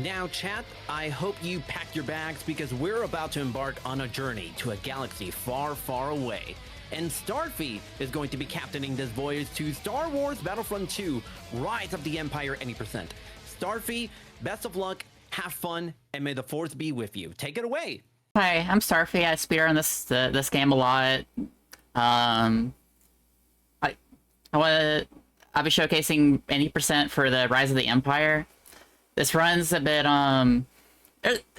Now, chat, I hope you packed your bags because we're about to embark on a journey to a galaxy far, far away. And Starfy is going to be captaining this voyage to Star Wars Battlefront 2, Rise of the Empire any percent. Starfy, best of luck, have fun, and may the Force be with you. Take it away. Hi, I'm Starfy. I speedrun this game a lot. I'll be showcasing any percent for the Rise of the Empire. This run's a bit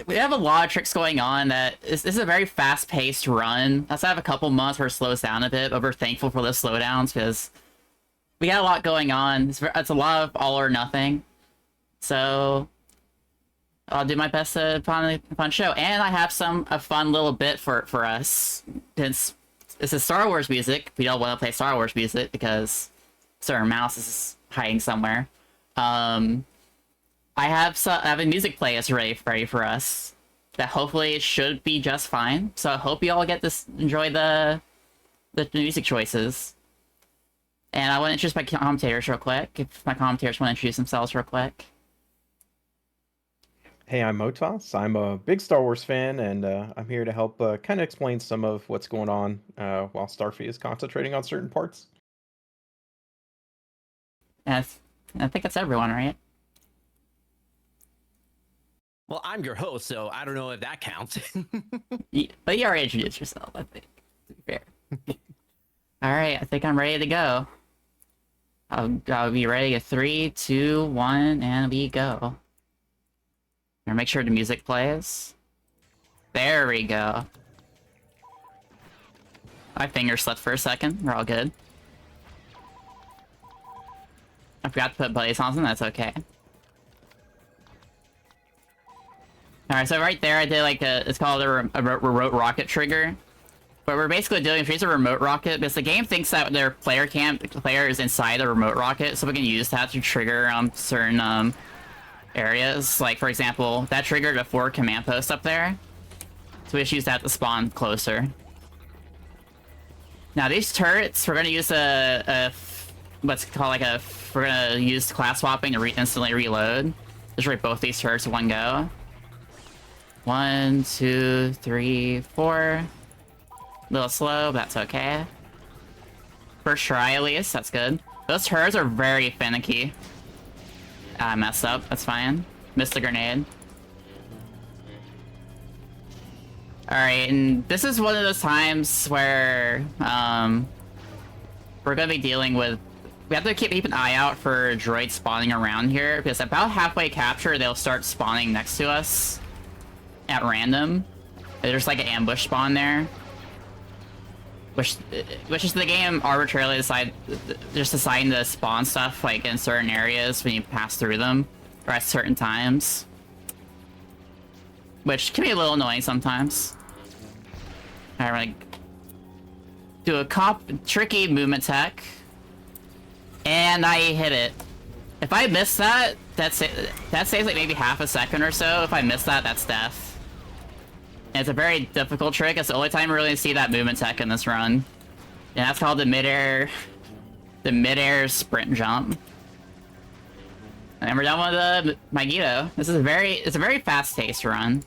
we have a lot of tricks going on. This is a very fast-paced run. Let's have a couple months where it slows down a bit, but we're thankful for the slowdowns because we got a lot going on. It's a lot of all or nothing. So I'll do my best to put on a fun show. And I have a fun little bit for us. Since this is Star Wars music, we don't want to play Star Wars music because our mouse is hiding somewhere. I have a music playlist ready for us that hopefully should be just fine. So I hope you all get to enjoy the music choices. And I want to introduce my commentators real quick. If my commentators want to introduce themselves real quick. Hey, I'm LMMotoss. I'm a big Star Wars fan, and I'm here to help kind of explain some of what's going on while Starfy is concentrating on certain parts. And I think that's everyone, right? Well, I'm your host, so I don't know if that counts. But you already introduced yourself, I think. To be fair. Alright, I think I'm ready to go. I'll be ready at 3, 2, 1, and we go. Make sure the music plays. There we go. My finger slipped for a second. We're all good. I forgot to put buddies on them. That's okay. Alright, so right there I did like it's called a remote rocket trigger. What we're basically doing is we use a remote rocket because the game thinks that their player is inside the remote rocket, so we can use that to trigger certain areas. Like, for example, that triggered a 4 command post up there. So we just use that to spawn closer. Now these turrets, we're going to use what's called we're going to use class swapping to instantly reload. Just rate both these turrets in one go. 1, 2, 3, 4. A little slow, but that's okay. First try at least, that's good. Those turrets are very finicky. I messed up, that's fine. Missed the grenade. Alright, and this is one of those times where we're gonna be dealing with... We have to keep an eye out for droids spawning around here, because about halfway capture, they'll start spawning next to us at random. There's like an ambush spawn there. Which is the game arbitrarily deciding to spawn stuff like in certain areas when you pass through them, or at certain times. Which can be a little annoying sometimes. Alright, we're gonna do a tricky movement tech. And I hit it. If I miss that, that saves like maybe half a second or so. If I miss that, that's death. And it's a very difficult trick. It's the only time we really see that movement tech in this run. And that's called the midair sprint jump. And we're done with the Magneto. This is it's a very fast-paced run.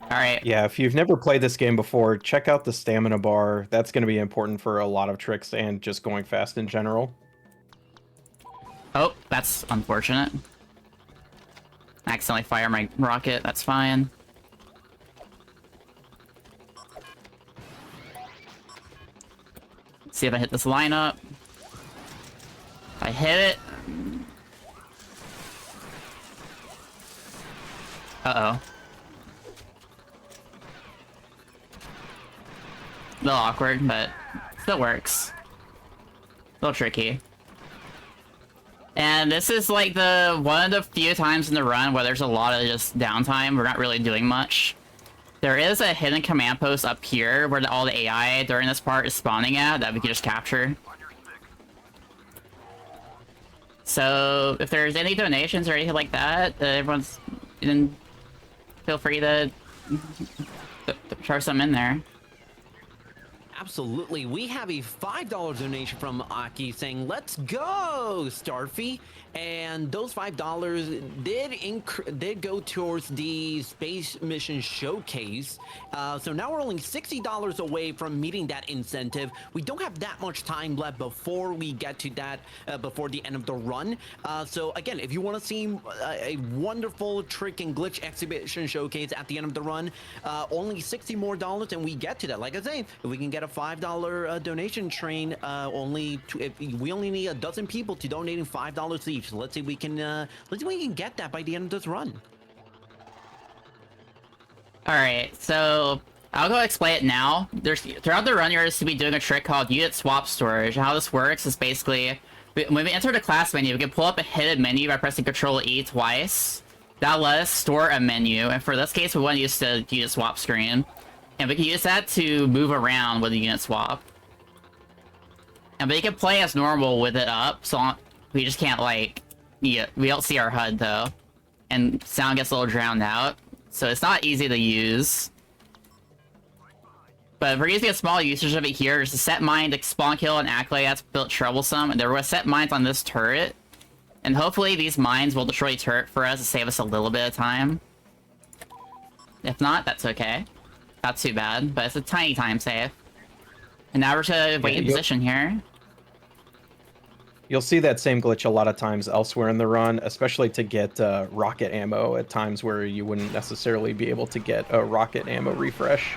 Alright. Yeah, if you've never played this game before, check out the stamina bar. That's going to be important for a lot of tricks and just going fast in general. Oh, that's unfortunate. I accidentally fire my rocket, that's fine. See if I hit this lineup. If I hit it. Uh-oh. A little awkward, but still works. A little tricky. And this is like one of the few times in the run where there's a lot of just downtime. We're not really doing much. There is a hidden command post up here where all the AI during this part is spawning at that we can just capture. So if there's any donations or anything like that, everyone's feel free to throw some in there. Absolutely. We have a $5 donation from Aki saying, "Let's go, Starfy." and those $5 did go towards the space mission showcase. So now we're only $60 away from meeting that incentive. We don't have that much time left before we get to that, before the end of the run. So again, if you want to see a wonderful trick and glitch exhibition showcase at the end of the run, only $60 more and we get to that. Like I say, if we can get a $5 donation train, we only need a dozen people to donating $5 each. So let's see if we can get that by the end of this run. All right, so I'll go explain it now. Throughout the run, you're going to be doing a trick called unit swap storage. And how this works is basically when we enter the class menu, we can pull up a hidden menu by pressing Control E twice. That'll let us store a menu, and for this case, we want to use the unit swap screen, and we can use that to move around with the unit swap. And we can play as normal with it up, so we just can't, like, we don't see our HUD though, and sound gets a little drowned out, so it's not easy to use. But if we're using a small usage of it here, there's a set mine to spawn kill and act like that's built troublesome, and there were set mines on this turret. And hopefully these mines will destroy the turret for us to save us a little bit of time. If not, that's okay. Not too bad, but it's a tiny time save. And now we're to wait in position here. You'll see that same glitch a lot of times elsewhere in the run, especially to get rocket ammo at times where you wouldn't necessarily be able to get a rocket ammo refresh.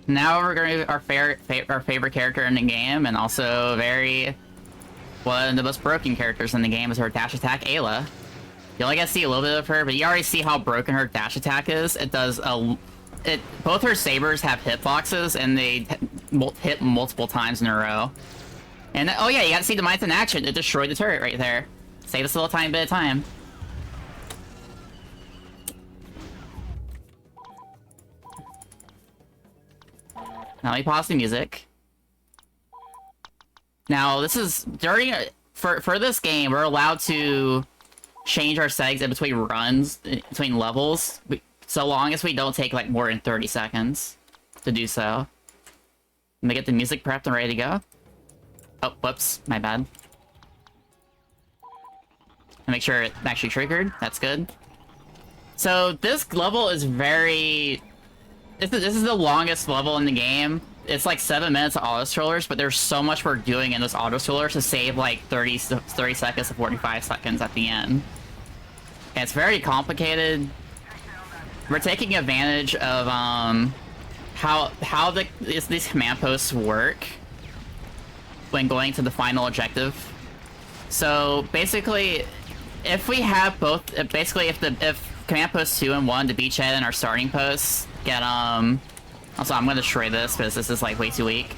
Now we're going to our favorite character in the game, and also one of the most broken characters in the game is her dash attack, Ayla. You only get to see a little bit of her, but you already see how broken her dash attack is. Both her sabers have hitboxes, and they hit multiple times in a row. And oh yeah, you got to see the mines in action. It destroyed the turret right there. Save us a little tiny bit of time. Now let me pause the music. Now this is for this game, we're allowed to change our settings in between runs, between levels, so long as we don't take like more than 30 seconds to do so. Let me get the music prepped and ready to go. Oh, whoops, my bad. And make sure it actually triggered. That's good. So this level is this is the longest level in the game. It's like 7 minutes of auto-scrollers, but there's so much we're doing in those auto-scrollers to save like 30 seconds to 45 seconds at the end. And it's very complicated. We're taking advantage of how these command posts work when going to the final objective. So basically, if we have both, if command posts 2 and 1, the beachhead and our starting posts get also I'm gonna destroy this because this is like way too weak.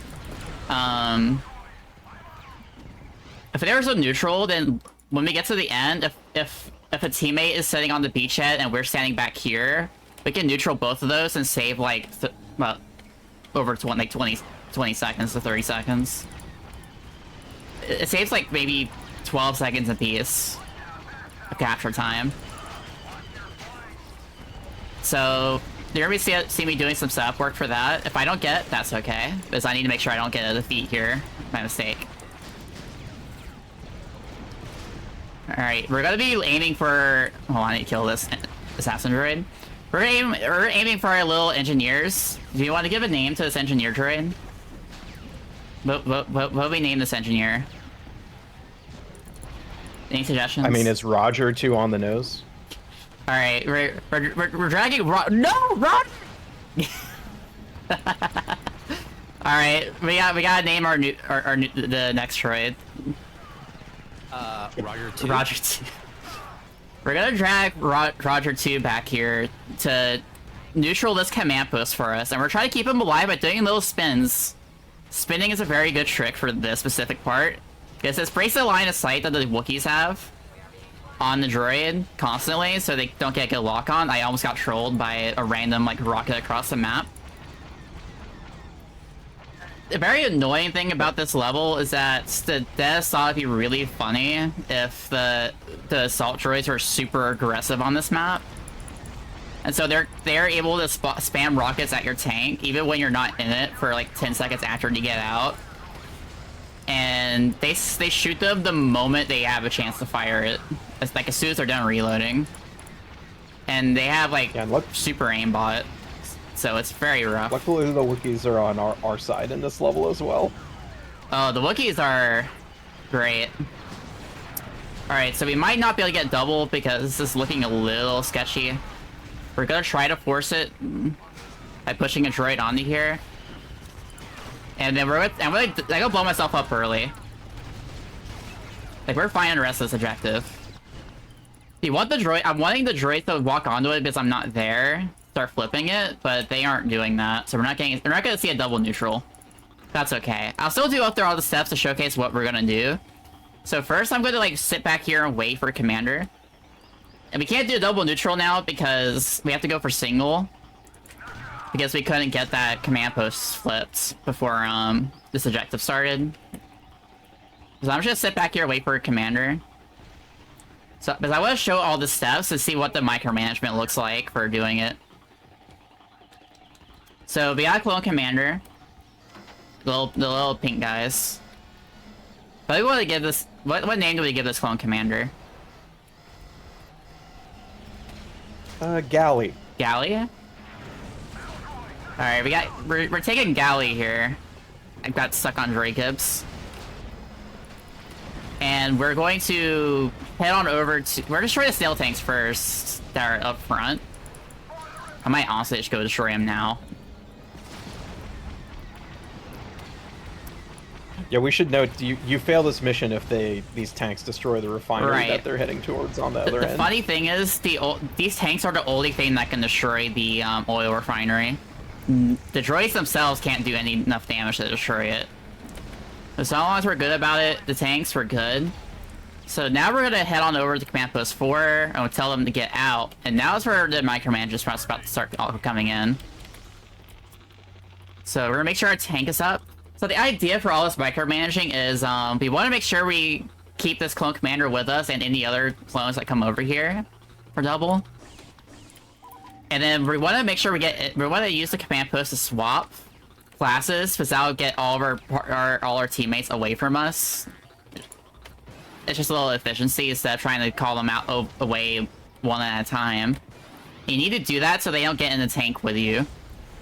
If there's a neutral, then when we get to the end, if a teammate is sitting on the beachhead and we're standing back here, we can neutral both of those and save like over 20 seconds to 30 seconds. It saves like maybe 12 seconds apiece of capture time. So you're gonna see me doing some setup work for that. If I don't get it, that's okay, because I need to make sure I don't get a defeat here. My mistake. Alright, we're gonna be aiming for... Hold on, I need to kill this assassin droid. We're aiming for our little engineers. Do you want to give a name to this engineer droid? What do we name this engineer? Any suggestions? I mean, is Roger too on the nose? All right, we're dragging No, Roger. All right, we gotta name the next droid. Roger 2. Roger 2. We're gonna drag Roger 2 back here to neutral this command post for us, and we're trying to keep him alive by doing little spins. Spinning is a very good trick for this specific part, because it breaks the line of sight that the Wookiees have on the droid constantly, so they don't get a good lock on. I almost got trolled by a random like rocket across the map. The very annoying thing about this level is that the devs thought it'd be really funny if the assault droids were super aggressive on this map. And so they're able to spam rockets at your tank, even when you're not in it, for like 10 seconds after you get out. and they shoot them the moment they have a chance to fire it. It's like as soon as they're done reloading. And they have like super aimbot, so it's very rough. Luckily, the Wookiees are on our side in this level as well. Oh, the Wookiees are great. Alright, so we might not be able to get double because this is looking a little sketchy. We're gonna try to force it by pushing a droid onto here. And then I'm gonna blow myself up early. Like, we're fine on the rest of this objective. You want the droid? I'm wanting the droid to walk onto it because I'm not there. Start flipping it, but they aren't doing that, so we're not gonna see a double neutral. That's okay. I'll still do up there all the steps to showcase what we're gonna do. So first, I'm gonna like sit back here and wait for commander. And we can't do a double neutral now because we have to go for single. Because we couldn't get that command post flipped before this objective started. So I'm just gonna sit back here and wait for a commander. So, because I want to show all the steps to see what the micromanagement looks like for doing it. So we got clone commander, the little pink guys. But we want to give this what name do we give this clone commander? Galley. Galley. All right, we're taking Galley here. I got stuck on Dracobs. And we're going to head on over to... We're destroy the snail tanks first that are up front. I might honestly just go destroy them now. Yeah, we should note, you fail this mission if these tanks destroy the refinery that they're heading towards on the other end. The funny thing is, these tanks are the only thing that can destroy the oil refinery. The droids themselves can't do enough damage to destroy it. So long as we're good about it, the tanks were good. So now we're gonna head on over to Command Post 4 and we'll tell them to get out. And now is where the micromanagers are about to start coming in. So we're gonna make sure our tank is up. So the idea for all this micromanaging is we want to make sure we keep this clone commander with us and any other clones that come over here for double. And then we want to make sure we want to use the command post to swap classes because that'll get all of our teammates away from us. It's just a little efficiency instead of trying to call them out away one at a time. You need to do that so they don't get in the tank with you.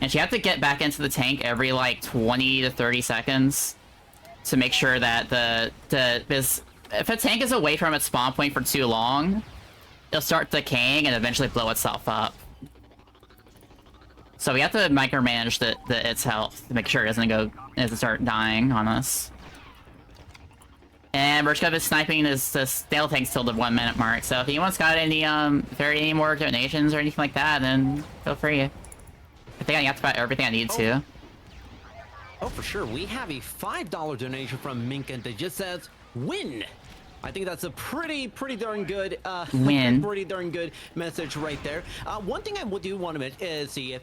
And you have to get back into the tank every like 20 to 30 seconds to make sure that if a tank is away from its spawn point for too long, it'll start decaying and eventually blow itself up. So we have to micromanage its health to make sure it doesn't start dying on us. And we're just gonna be sniping the snail tanks till the 1 minute mark. So if anyone's got any more donations or anything like that, then feel free. I think I got about everything I need to. Oh, for sure. We have a $5 donation from Minka that just says, win! I think that's a pretty darn good, win. Pretty darn good message right there. One thing I do want to mention is see if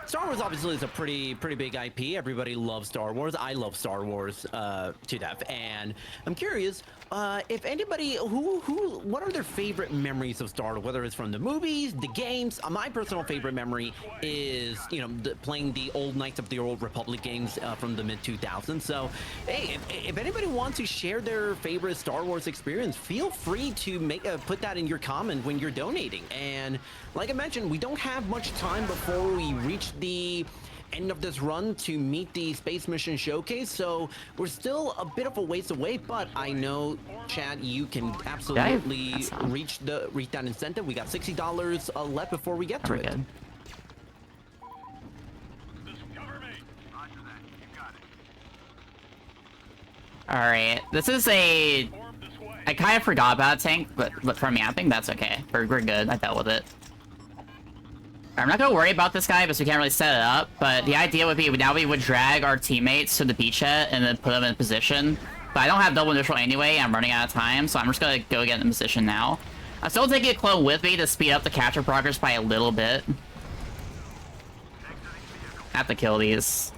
Star Wars obviously is a pretty big IP. Everybody loves Star Wars. I love Star Wars to death, and I'm curious if anybody what are their favorite memories of Star Wars, whether it's from the movies, the games. My personal favorite memory is playing the old Knights of the Old Republic games from the mid 2000s. So hey, if anybody wants to share their favorite Star Wars experience, feel free to put that in your comment when you're donating. And like I mentioned, we don't have much time before we reach the end of this run to meet the Space Mission Showcase, so we're still a bit of a ways away, but I know, Chad, you can absolutely reach that incentive. We got $60 left before we get to it. Good. Alright, this is I kind of forgot about a tank, but for me, I think that's okay. We're good. I dealt with it. I'm not gonna worry about this guy because we can't really set it up, but the idea would be now we would drag our teammates to the beachhead and then put them in position. But I don't have double neutral anyway, I'm running out of time, so I'm just gonna go get in position now. I'm still taking a clone with me to speed up the capture progress by a little bit. I have to kill these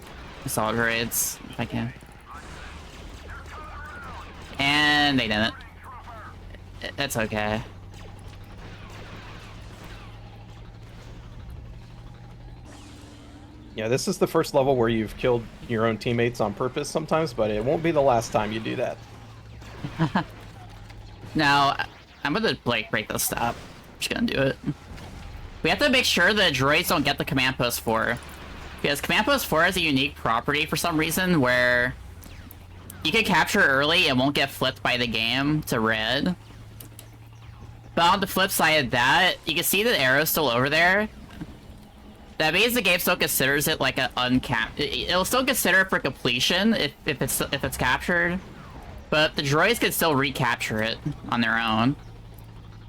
assault droids if I can. And they didn't. It's okay. Yeah, this is the first level where you've killed your own teammates on purpose sometimes, but it won't be the last time you do that. Now, I'm gonna break this stop. I'm just gonna do it. We have to make sure the droids don't get the Command Post 4. Because Command Post 4 has a unique property for some reason where you can capture early and won't get flipped by the game to red. But on the flip side of that, you can see the arrow still over there. That means the game still considers it like an uncapped. It'll still consider it for completion if it's captured, but the droids can still recapture it on their own.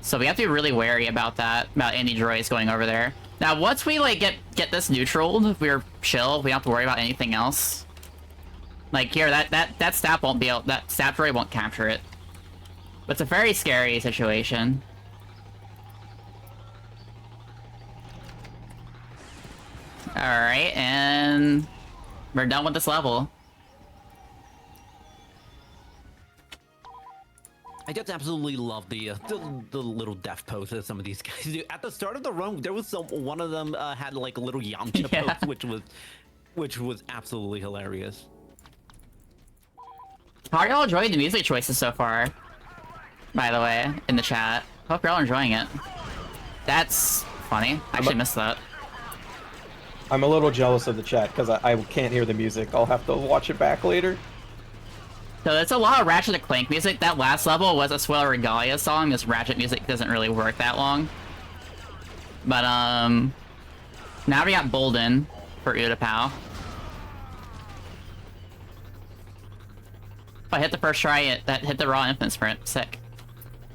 So we have to be really wary about that, about any droids going over there. Now, once we like get this neutraled, we're chill. We don't have to worry about anything else. Like here, that stat won't be able. That stat droid won't capture it. But it's a very scary situation. Alright, and we're done with this level. I just absolutely love the little death pose that some of these guys do. At the start of the run, there was one of them had like a little Yamcha pose, which was absolutely hilarious. How are y'all enjoying the music choices so far? By the way, in the chat. Hope you're all enjoying it. That's funny. I actually missed that. I'm a little jealous of the chat because I can't hear the music. I'll have to watch it back later. So it's a lot of Ratchet & Clank music. That last level was a Swell Regalia song. This Ratchet music doesn't really work that long. But, now we got Bolden for Utapau. If I hit the first try, that hit the raw infinite sprint. Sick.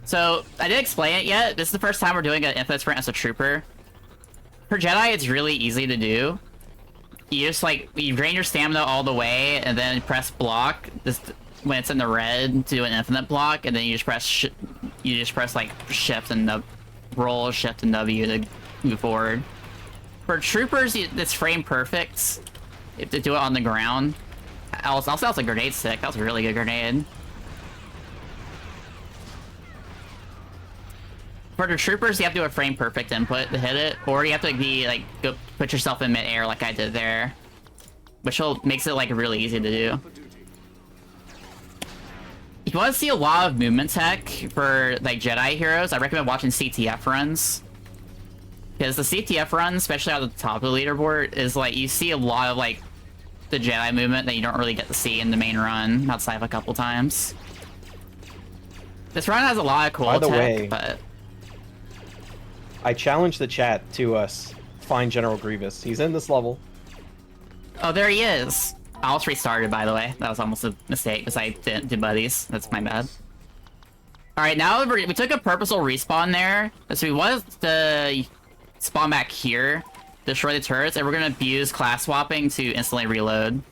So, I didn't explain it yet. This is the first time we're doing an infinite sprint as a trooper. For Jedi, it's really easy to do. You just, like, you drain your stamina all the way, and then press block, just when it's in the red, to do an infinite block, and then you just press, like, shift and roll, shift and W to move forward. For troopers, it's frame perfect. You have to do it on the ground. Also, that was a grenade stick. That was a really good grenade. For the troopers, you have to do a frame perfect input to hit it, or you have to be like go put yourself in midair like I did there, which makes it like really easy to do. If you want to see a lot of movement tech for like Jedi heroes, I recommend watching CTF runs, because the CTF runs, especially at the top of the leaderboard, is like you see a lot of like the Jedi movement that you don't really get to see in the main run outside of a couple times. This run has a lot of cool tech, but I challenge the chat to find General Grievous. He's in this level. Oh, there he is. I almost restarted, by the way. That was almost a mistake because I didn't do buddies. That's my bad. Alright, now we took a purposeful respawn there. So we wanted to spawn back here, destroy the turrets, and we're going to abuse class swapping to instantly reload.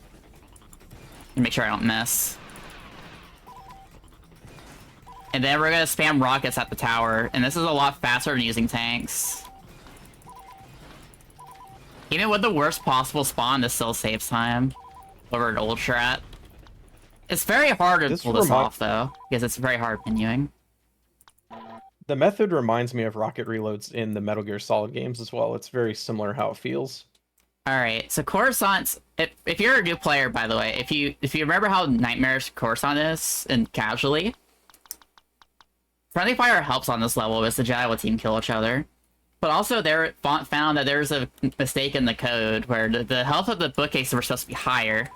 And make sure I don't miss. And then we're gonna spam rockets at the tower, and this is a lot faster than using tanks. Even with the worst possible spawn, this still saves time over an old strat. It's very hard to pull this off, though, because it's very hard menuing. The method reminds me of rocket reloads in the Metal Gear Solid games as well. It's very similar how it feels. Alright, so Coruscant's... If you're a new player, by the way, if you remember how nightmarish Coruscant is, and casually... Friendly fire helps on this level as the Jedi will team kill each other. But also, they found that there's a mistake in the code where the health of the bookcases were supposed to be higher,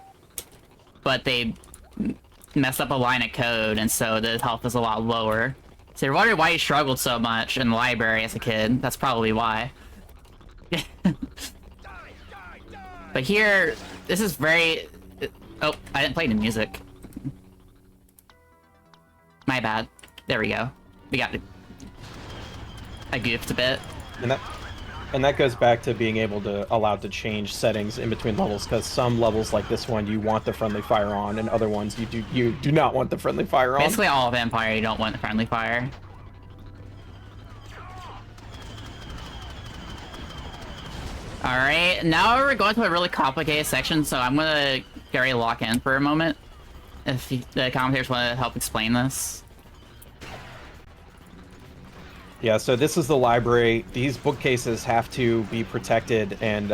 but they messed up a line of code, and so the health is a lot lower. So you're wondering why you struggled so much in the library as a kid. That's probably why. But here, this is very... Oh, I didn't play the music. My bad. There we go. We got it. I goofed a bit. And that goes back to being able to allowed to change settings in between levels, because some levels like this one you want the friendly fire on, and other ones you do not want the friendly fire on. Basically all of Empire you don't want the friendly fire. Alright, now we're going to a really complicated section, so I'm gonna Gary lock in for a moment. If the commentators want to help explain this. Yeah, so this is the library. These bookcases have to be protected, and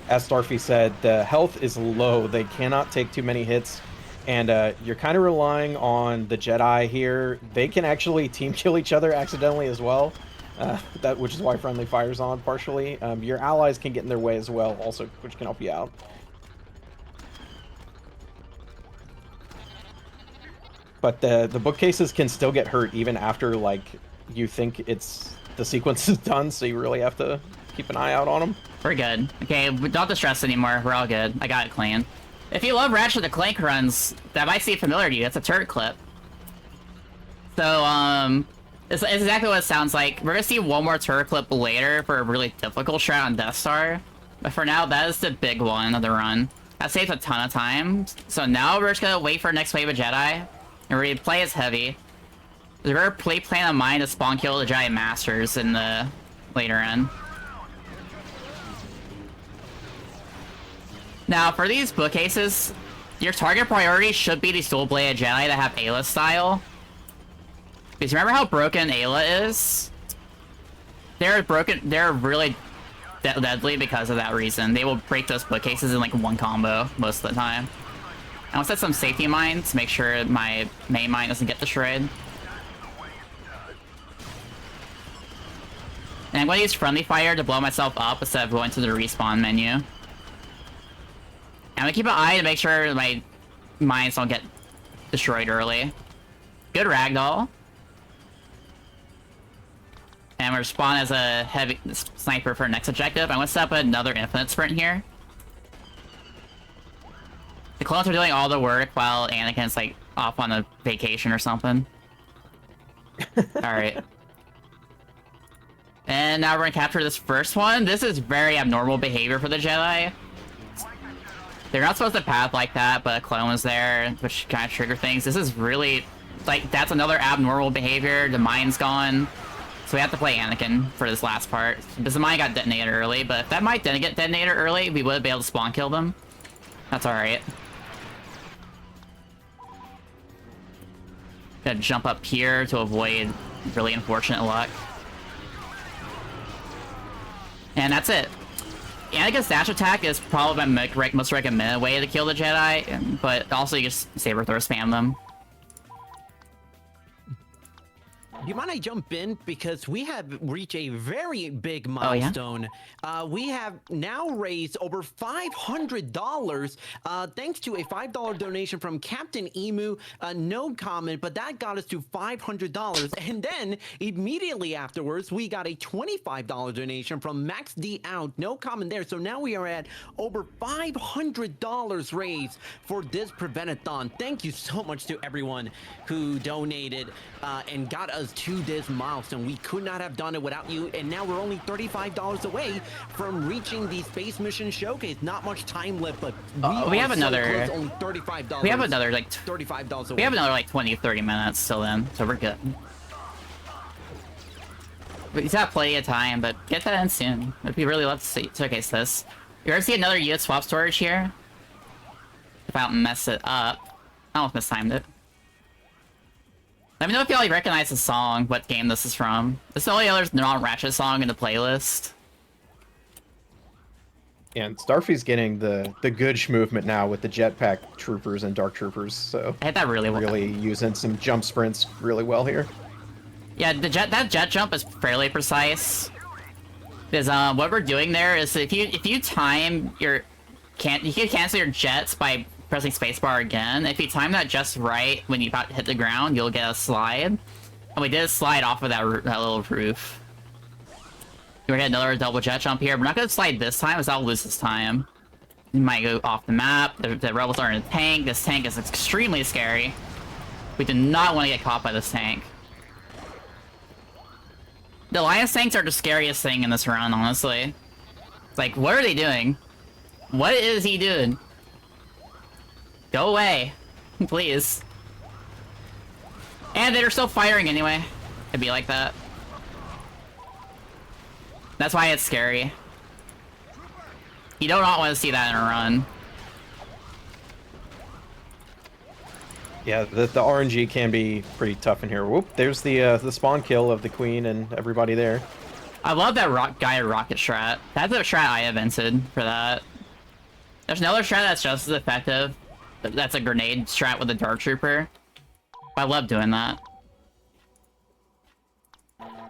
as Starfy said, the health is low. They cannot take too many hits, and you're kind of relying on the Jedi here. They can actually team kill each other accidentally as well, which is why friendly fire's on partially. Your allies can get in their way as well, also, which can help you out. But the bookcases can still get hurt even after, like, you think the sequence is done, so you really have to keep an eye out on them. We're good. Okay, we don't have to stress anymore. We're all good. I got it clean. If you love Ratchet the Clank runs, that might seem familiar to you. That's a turret clip. So, it's exactly what it sounds like. We're gonna see one more turret clip later for a really difficult shot on Death Star. But for now, that is the big one of the run. That saves a ton of time. So now we're just gonna wait for next wave of Jedi. And we're gonna play as heavy. We're gonna plan on mine to spawn kill the Jedi Masters in the later end. Now, for these bookcases, your target priority should be these dual-bladed Jedi that have Ayla style. Because remember how broken Ayla is? They're really deadly because of that reason. They will break those bookcases in like one combo most of the time. I want to set some safety mines to make sure my main mine doesn't get destroyed. And I'm going to use friendly fire to blow myself up instead of going to the respawn menu. I'm gonna keep an eye to make sure my mines don't get destroyed early. Good ragdoll. And we're spawn as a heavy sniper for next objective. I'm gonna set up another infinite sprint here. The clones are doing all the work while Anakin's like off on a vacation or something. Alright. And now we're gonna capture this first one. This is very abnormal behavior for the Jedi. They're not supposed to path like that, but a clone was there, which kind of trigger things. This is really, like, that's another abnormal behavior. The mine's gone. So we have to play Anakin for this last part. Because the mine got detonated early, but if that mine didn't get detonated early, we would be able to spawn kill them. That's alright. Gonna jump up here to avoid really unfortunate luck. And that's it. Anakin's dash attack is probably my most recommended way to kill the Jedi, but also you just saber throw spam them. You mind I jump in because we have reached a very big milestone. Oh, yeah? We have now raised over $500 thanks to a $5 donation from Captain Emu. No comment, but that got us to $500. And then immediately afterwards, we got a $25 donation from Max D Out. No comment there. So now we are at over $500 raised for this Prevent-A-Thon. Thank you so much to everyone who donated and got us to this milestone. We could not have done it without you, and now we're only $35 away from reaching the space mission showcase. Not much time left, but we have another so close, only $35. We have another like $35 away. We have another like 20-30 minutes till then, so we're good. We've got plenty of time, but get that in soon. If we really love to showcase this. You're gonna see another unit swap storage here. If I don't mess it up. I almost mistimed it. Let me know if y'all recognize the song, what game this is from. This is the only other non-Ratchet song in the playlist. And Starfy's getting the good movement now with the jetpack troopers and dark troopers, so I hit that really well. Really using some jump sprints really well here. Yeah, that jet jump is fairly precise. Because what we're doing there is if you time your you can cancel your jets by pressing spacebar again. If you time that just right when you about to hit the ground, you'll get a slide. And we did a slide off of that little roof. We're gonna get another double jet jump here. We're not gonna slide this time, because I'll lose this time. You might go off the map. The rebels are in a tank. This tank is extremely scary. We do not want to get caught by this tank. The Alliance tanks are the scariest thing in this run, honestly. It's like, what are they doing? What is he doing? Go away. Please. And they're still firing anyway. It'd be like that. That's why it's scary. You do not want to see that in a run. Yeah, the RNG can be pretty tough in here. Whoop, there's the spawn kill of the Queen and everybody there. I love that Gaia rocket strat. That's a strat I invented for that. There's another strat that's just as effective. That's a grenade strat with a Dark Trooper. I love doing that.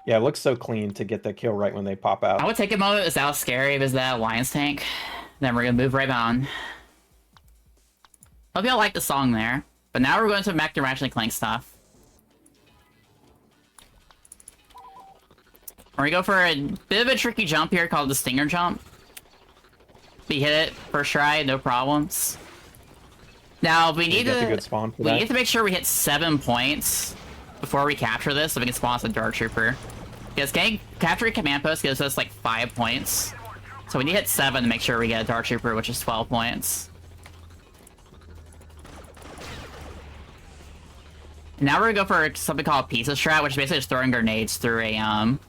Yeah, it looks so clean to get the kill right when they pop out. I would take a moment. Is that scary? Is that Alliance tank? Then we're gonna move right on. Hope y'all like the song there. But now we're going to Mac Ratchet and Clank stuff. We're gonna go for a bit of a tricky jump here called the Stinger Jump. We hit it first try, no problems. Now we need That's a good spawn for we that. need to make sure we hit 7 points before we capture this, so we can spawn us a Dark Trooper. Because capturing command post gives us like 5 points, so we need to hit 7 to make sure we get a Dark Trooper, which is 12 points. Now we're gonna go for something called Pizza Strat, which is basically just throwing grenades through a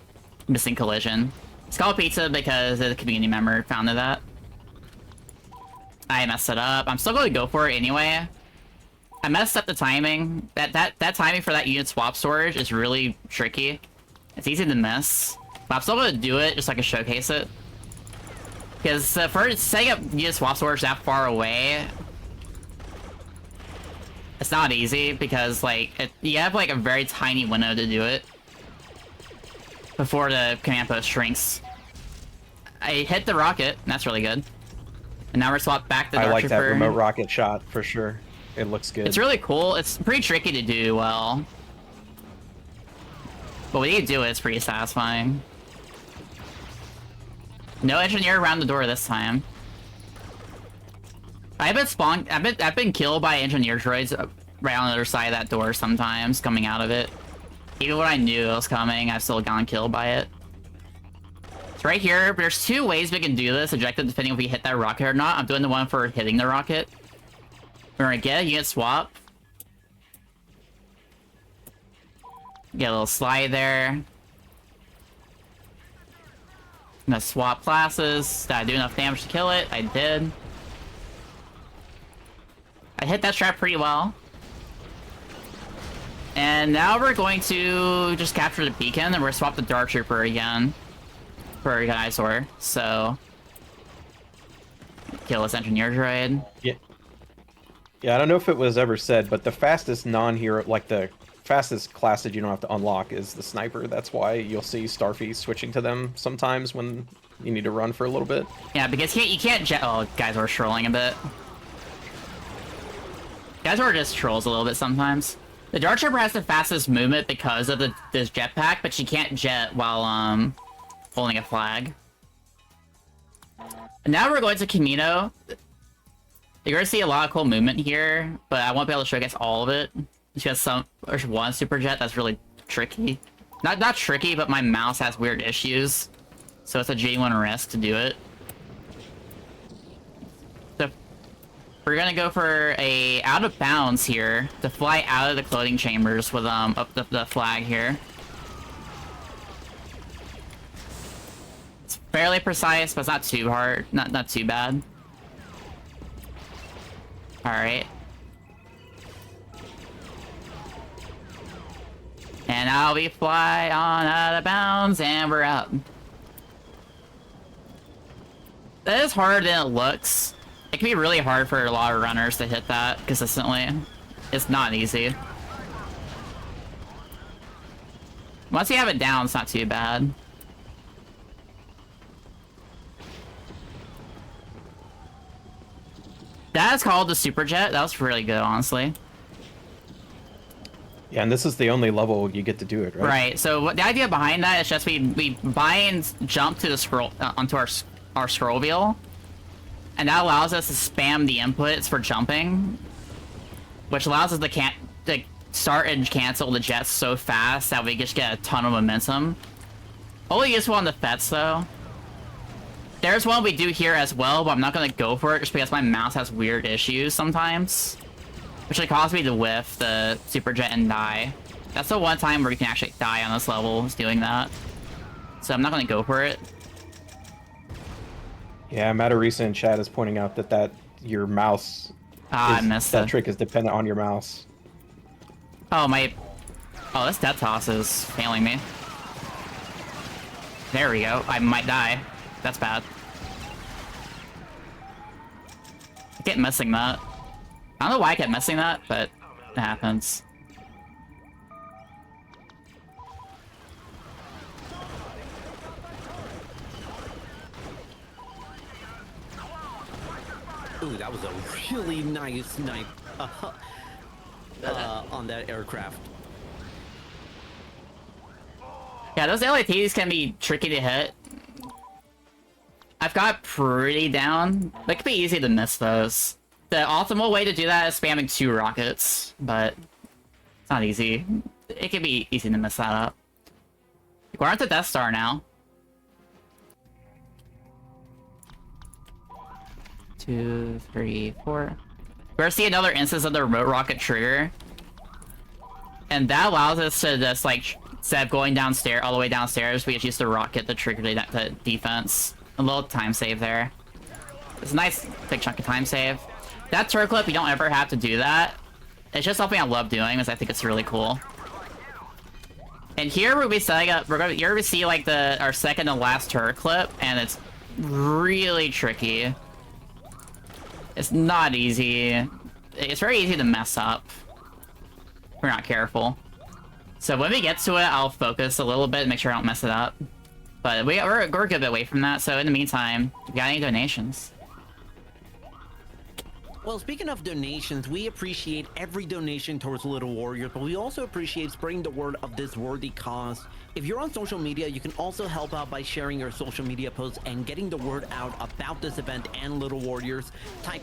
missing collision. It's called Pizza because the community member founded that. I messed it up. I'm still going to go for it anyway. I messed up the timing. That timing for that unit swap storage is really tricky. It's easy to miss. But I'm still going to do it just so I can showcase it. Because for setting up unit swap storage that far away, it's not easy because like you have like a very tiny window to do it before the command post shrinks. I hit the rocket, and that's really good. And now we're swapped back to Dark I like that Trooper. remote rocket shot for sure. It looks good. It's really cool. It's pretty tricky to do well. But when you do it, it's pretty satisfying. No engineer around the door this time. I've been killed by engineer droids right on the other side of that door sometimes, coming out of it. Even when I knew it was coming, I've still gotten killed by it. So right here, there's 2 ways we can do this, objective depending if we hit that rocket or not. I'm doing the one for hitting the rocket. We're gonna get a unit swap. Get a little slide there. I'm gonna swap classes. Did I do enough damage to kill it? I did. I hit that trap pretty well. And now we're going to just capture the beacon, and we're gonna swap the Dark Trooper again for an eyesore. So kill this engineer droid. Yeah. Yeah, I don't know if it was ever said, but the fastest non-hero, like the fastest class that you don't have to unlock is the sniper. That's why you'll see Starfy switching to them sometimes when you need to run for a little bit. Yeah, because you can't jet. Oh, guys are trolling a bit. Guys are just trolls a little bit sometimes. The Dark Trooper has the fastest movement because of this jetpack, but she can't jet while holding a flag. And now we're going to Camino. You're gonna see a lot of cool movement here, but I won't be able to showcase all of it. There's one super jet that's really tricky. Not tricky, but my mouse has weird issues, so it's a genuine risk to do it. So we're gonna go for a out of bounds here to fly out of the clothing chambers with up the flag here. It's fairly precise, but it's not too hard. Not too bad. Alright. And now we fly on out of bounds, and we're up. That is harder than it looks. It can be really hard for a lot of runners to hit that consistently. It's not easy. Once you have it down, it's not too bad. That is called the Super Jet. That was really good, honestly. Yeah, and this is the only level you get to do it, right? Right. So the idea behind that is just we bind jump to the scroll onto our scroll wheel, and that allows us to spam the inputs for jumping, which allows us to start and cancel the jets so fast that we just get a ton of momentum. Only useful on the Fets though. There's one we do here as well, but I'm not gonna go for it just because my mouse has weird issues sometimes, which would cause me to whiff the super jet and die. That's the one time where you can actually die on this level, is doing that. So I'm not gonna go for it. Yeah, Matarisa in chat is pointing out that your mouse, I missed that it. trick is dependent on your mouse. Oh, oh, this death toss is failing me. There we go. I might die. That's bad. I kept missing that. I don't know why I kept missing that, but it happens. Ooh, that was a really nice snipe on that aircraft. Yeah, those LATs can be tricky to hit. I've got pretty down. They could be easy to miss those. The optimal way to do that is spamming 2 rockets, but it's not easy. It can be easy to mess that up. We're on the Death Star now. 2, 3, 4. We're gonna see another instance of the remote rocket trigger. And that allows us to just, like, instead of going downstairs, all the way downstairs, we just use the rocket to trigger the defense. A little time save there. It's a nice big chunk of time save. That turret clip, you don't ever have to do that. It's just something I love doing, because I think it's really cool. And here we'll be setting up, you're gonna see like our second to last turret clip, and it's really tricky. It's not easy. It's very easy to mess up if we're not careful. So when we get to it, I'll focus a little bit and make sure I don't mess it up. But we're a good bit away from that, so in the meantime, if you got any donations? Well, speaking of donations, we appreciate every donation towards Little Warriors, but we also appreciate spreading the word of this worthy cause. If you're on social media, you can also help out by sharing your social media posts and getting the word out about this event and Little Warriors. Type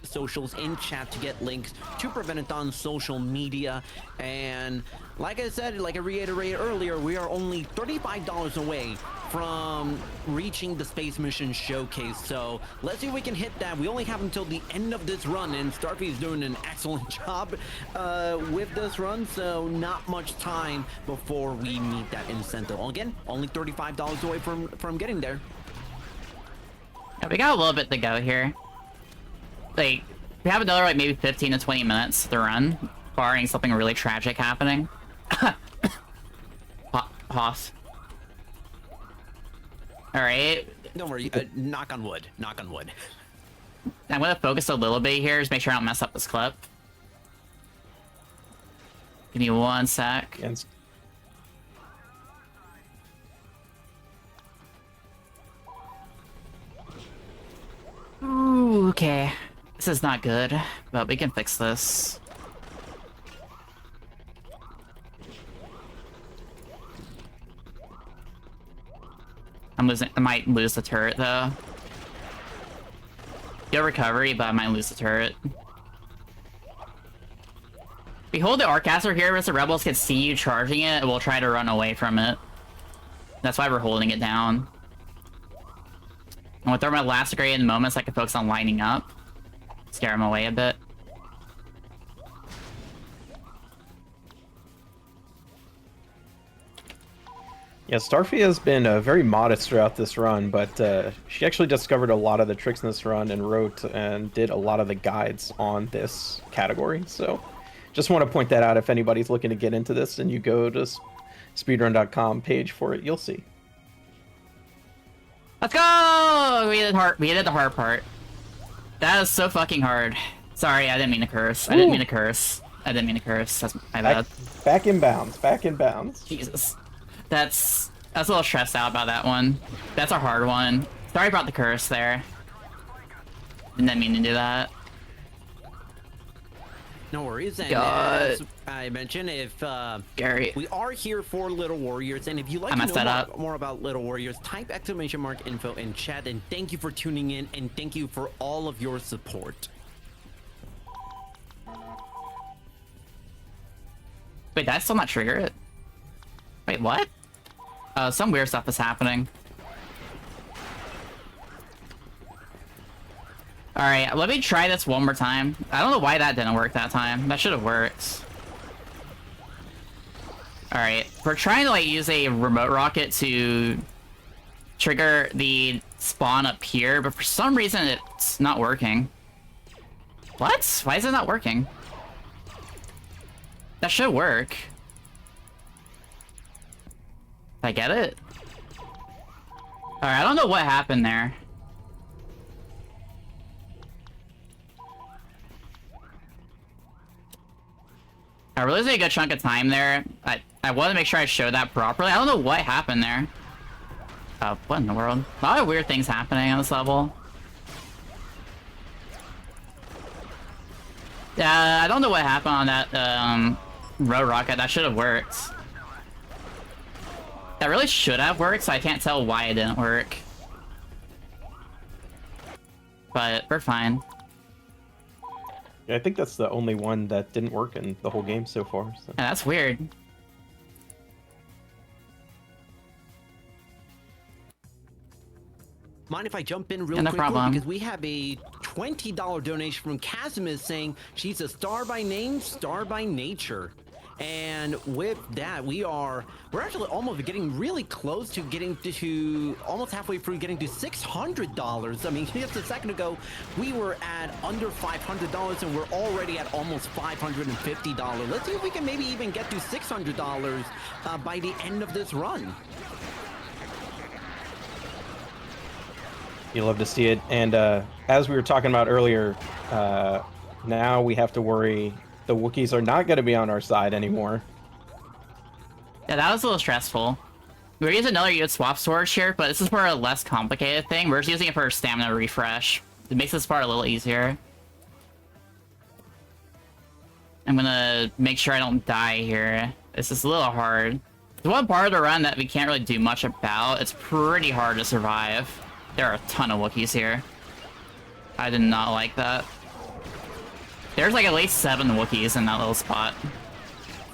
!socials in chat to get links to Prevent-A-Thon's social media. And like I said, like I reiterated earlier, we are only $35 away from reaching the space mission showcase, so let's see if we can hit that. We only have until the end of this run, and Starfy is doing an excellent job with this run, so not much time before we meet that incentive. Again, only $35 away from getting there. Yeah, we got a little bit to go here. Like, we have another like maybe 15 to 20 minutes to run, barring something really tragic happening. Hoss. Alright. Don't worry, knock on wood. Knock on wood. I'm gonna focus a little bit here, just make sure I don't mess up this clip. Give me 1 sec. Yes. Ooh, okay. This is not good, but we can fix this. I might lose the turret, though. Good recovery, but I might lose the turret. If we hold the Arcaster here, because the rebels can see you charging it, we'll try to run away from it. That's why we're holding it down. And with Thermal Elastigate in moments, I can focus on lining up. Scare him away a bit. Yeah, Starfy has been very modest throughout this run, but she actually discovered a lot of the tricks in this run and wrote and did a lot of the guides on this category. So just want to point that out if anybody's looking to get into this and you go to speedrun.com page for it, you'll see. Let's go! We did the hard part. That is so fucking hard. Sorry, I didn't mean to curse. I didn't mean to curse. That's my bad. Back in bounds. Back in bounds. Jesus. That's a little stressed out about that one. That's a hard one. Sorry about the curse there. Didn't mean to do that. No worries. And God. as I mentioned, if Gary. we are here for Little Warriors, and if you'd like to know more about Little Warriors, type !info in chat. And thank you for tuning in, and thank you for all of your support. Wait, did I still not trigger it? Wait, what? Some weird stuff is happening. Alright, let me try this one more time. I don't know why that didn't work that time. That should have worked. Alright, we're trying to like use a remote rocket to trigger the spawn up here, but for some reason it's not working. What? Why is it not working? That should work. Did I get it? Alright, I don't know what happened there. I really losing a good chunk of time there. I want to make sure I show that properly. I don't know what happened there. What in the world? A lot of weird things happening on this level. Yeah, I don't know what happened on that road rocket. That should have worked. That really should have worked, so I can't tell why it didn't work. But we're fine. Yeah, I think that's the only one that didn't work in the whole game so far. So. Yeah, that's weird. Mind if I jump in real Yeah, no quick? problem. Because we have a $20 donation from Casimir saying she's a star by name, star by nature. And with that, we're actually almost getting really close to getting to almost halfway through getting to $600. I mean, just a second ago, we were at under $500 and we're already at almost $550. Let's see if we can maybe even get to $600 by the end of this run. You love to see it. And as we were talking about earlier, now we have to worry the Wookiees are not going to be on our side anymore. Yeah, that was a little stressful. We were using another unit swap storage here, but this is for a less complicated thing. We're just using it for stamina refresh. It makes this part a little easier. I'm gonna make sure I don't die here. This is a little hard. There's one part of the run that we can't really do much about. It's pretty hard to survive. There are a ton of Wookiees here. I did not like that. There's like at least 7 Wookiees in that little spot.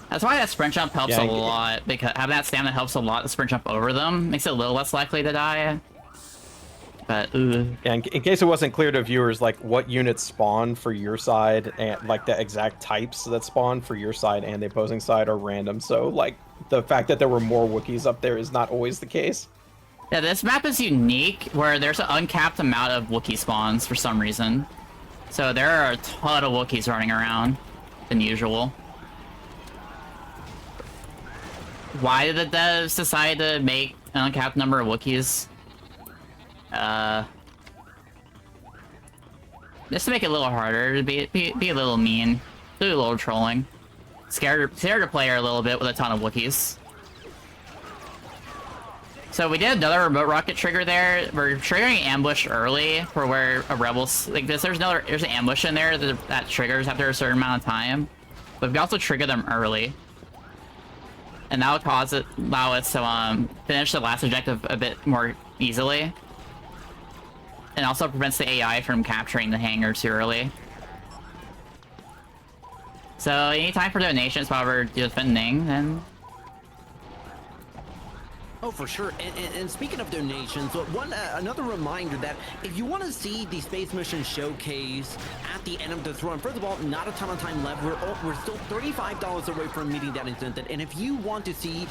That's why that sprint jump helps a lot, because having that stamina helps a lot to sprint jump over them. Makes it a little less likely to die. But, ooh. Yeah, in case it wasn't clear to viewers, like, what units spawn for your side, and, like, the exact types that spawn for your side and the opposing side are random. So, like, the fact that there were more Wookiees up there is not always the case. Yeah, this map is unique, where there's an uncapped amount of Wookiee spawns for some reason. So there are a ton of Wookiees running around than usual. Why did the devs decide to make an uncapped number of Wookiees? Just to make it a little harder, to be a little mean, do a little trolling. Scared the player a little bit with a ton of Wookiees. So we did another remote rocket trigger there. We're triggering ambush early for where a rebel's like this. There's an ambush in there that triggers after a certain amount of time, but we also trigger them early, and that will allow us to finish the last objective a bit more easily, and also prevents the AI from capturing the hangar too early. So any time for donations while we're defending, then. Oh, for sure. And speaking of donations, another reminder that if you want to see the Space Mission Showcase at the end of this run, first of all, not a ton of time left. We're still $35 away from meeting that incentive. And if you want to see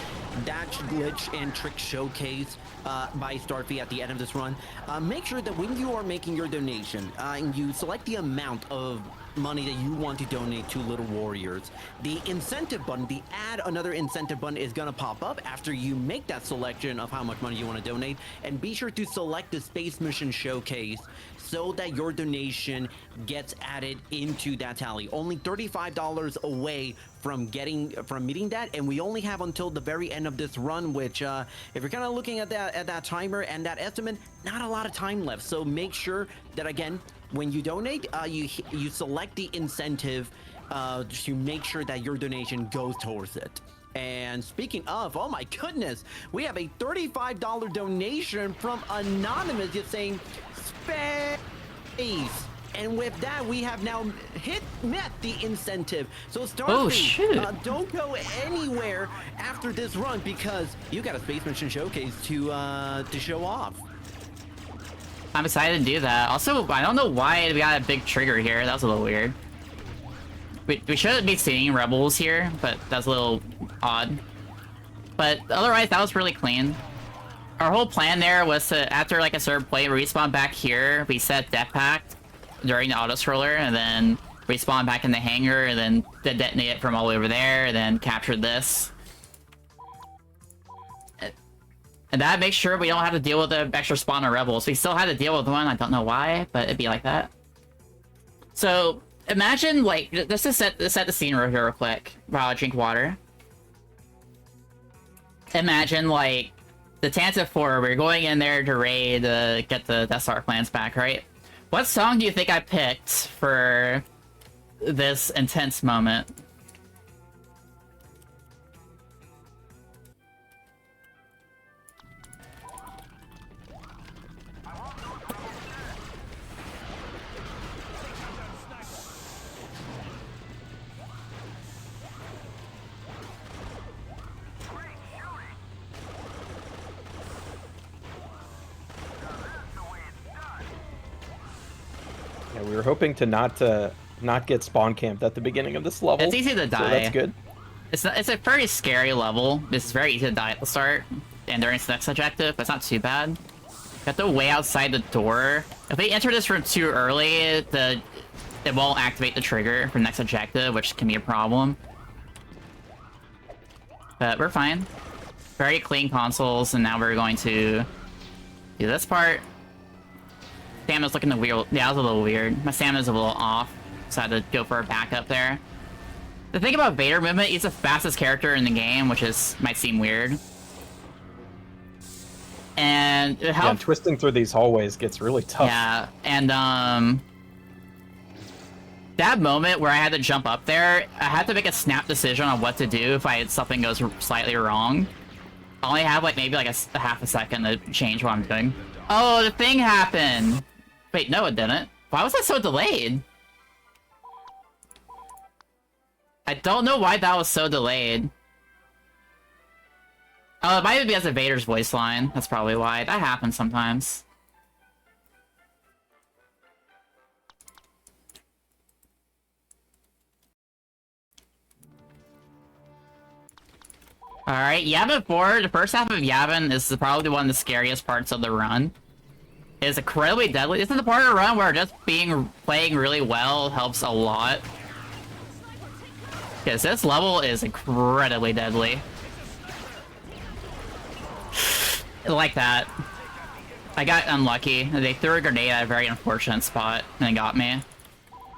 that glitch and trick showcase by Starfy at the end of this run, make sure that when you are making your donation, and you select the amount of money that you want to donate to Little Warriors, the incentive button, the add another incentive button is going to pop up after you make that selection of how much money you want to donate, and be sure to select the Space Mission Showcase so that your donation gets added into that tally. Only $35 away from meeting that, and we only have until the very end of this run, which if you're kind of looking at that timer and that estimate, not a lot of time left. So make sure that, again, when you donate, you select the incentive to make sure that your donation goes towards it. And speaking of, oh my goodness, we have a $35 donation from Anonymous just saying space. And with that, we have now met the incentive. So Starfy, don't go anywhere after this run, because you got a Space Mission Showcase to show off. I'm excited to do that. Also, I don't know why we got a big trigger here. That was a little weird. We shouldn't be seeing rebels here, but that's a little odd. But otherwise, that was really clean. Our whole plan there was to, after like a certain point, respawn back here. We set Death Pact during the auto-scroller, and then respawn back in the hangar, and then detonate it from all the way over there, and then capture this. And that makes sure we don't have to deal with the extra spawn of rebels. We still had to deal with one, I don't know why, but it'd be like that. So, Imagine, like, just to set the scene real quick while I drink water. Imagine, like, the Tantive 4, we're going in there to raid to get the Death Star plans back, right? What song do you think I picked for this intense moment? Yeah, we were hoping to not get spawn camped at the beginning of this level. It's easy to die. So that's good. It's a very scary level. It's very easy to die at the start and during its next objective, but it's not too bad. You have to wait outside the door. If they enter this room too early, it won't activate the trigger for the next objective, which can be a problem. But we're fine. Very clean consoles, and now we're going to do this part. Stamina's looking weird. Yeah, that was a little weird. My stamina's a little off, so I had to go for a backup there. The thing about Vader movement, he's the fastest character in the game, which might seem weird. And how twisting through these hallways gets really tough. Yeah, and that moment where I had to jump up there, I had to make a snap decision on what to do if something goes slightly wrong. I only have like maybe like a half a second to change what I'm doing. Oh, the thing happened. Wait, no, it didn't. Why was that so delayed? I don't know why that was so delayed. Oh, it might be because of Vader's voice line. That's probably why. That happens sometimes. Alright, Yavin 4. The first half of Yavin is probably one of the scariest parts of the run. It's incredibly deadly. This is the part of the run where just playing really well helps a lot. Because this level is incredibly deadly. Like that. I got unlucky. They threw a grenade at a very unfortunate spot and it got me.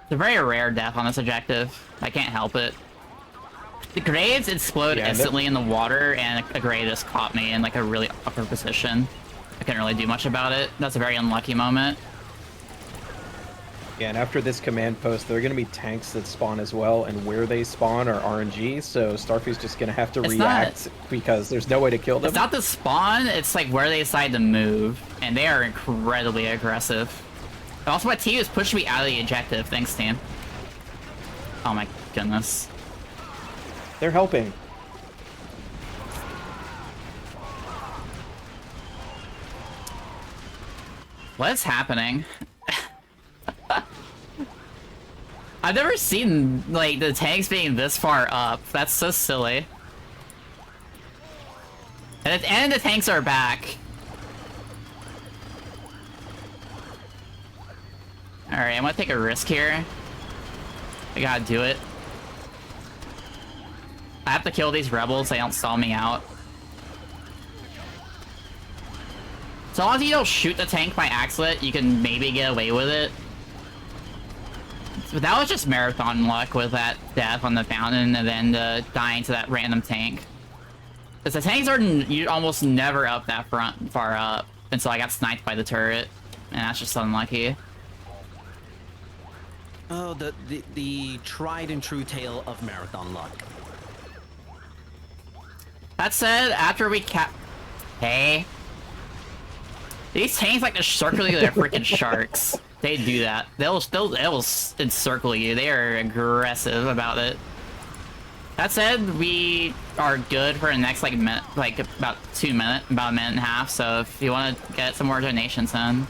It's a very rare death on this objective. I can't help it. The grenades explode instantly in the water, and a grenade just caught me in like a really awkward position. I couldn't really do much about it. That's a very unlucky moment. Yeah, and after this command post, there are going to be tanks that spawn as well, and where they spawn are RNG, so Starfy's just going to have to react because there's no way to kill them. It's not the spawn, it's like where they decide to move, and they are incredibly aggressive. Also, my team is pushing me out of the objective. Thanks, team. Oh my goodness. They're helping. What is happening? I've never seen, like, the tanks being this far up. That's so silly. And the tanks are back. Alright, I'm gonna take a risk here. I gotta do it. I have to kill these rebels so they don't stall me out. So long as you don't shoot the tank by accident, you can maybe get away with it. But that was just marathon luck with that death on the fountain and then dying to that random tank. Because the tanks are almost never up that far up until I got sniped by the turret. And that's just unlucky. Oh, the tried and true tale of marathon luck. That said, after we Hey. These tanks like to circle you, they're freaking sharks. They do that. They'll encircle you. They are aggressive about it. That said, we are good for the next like minute, like about a minute and a half. So if you want to get some more donations in.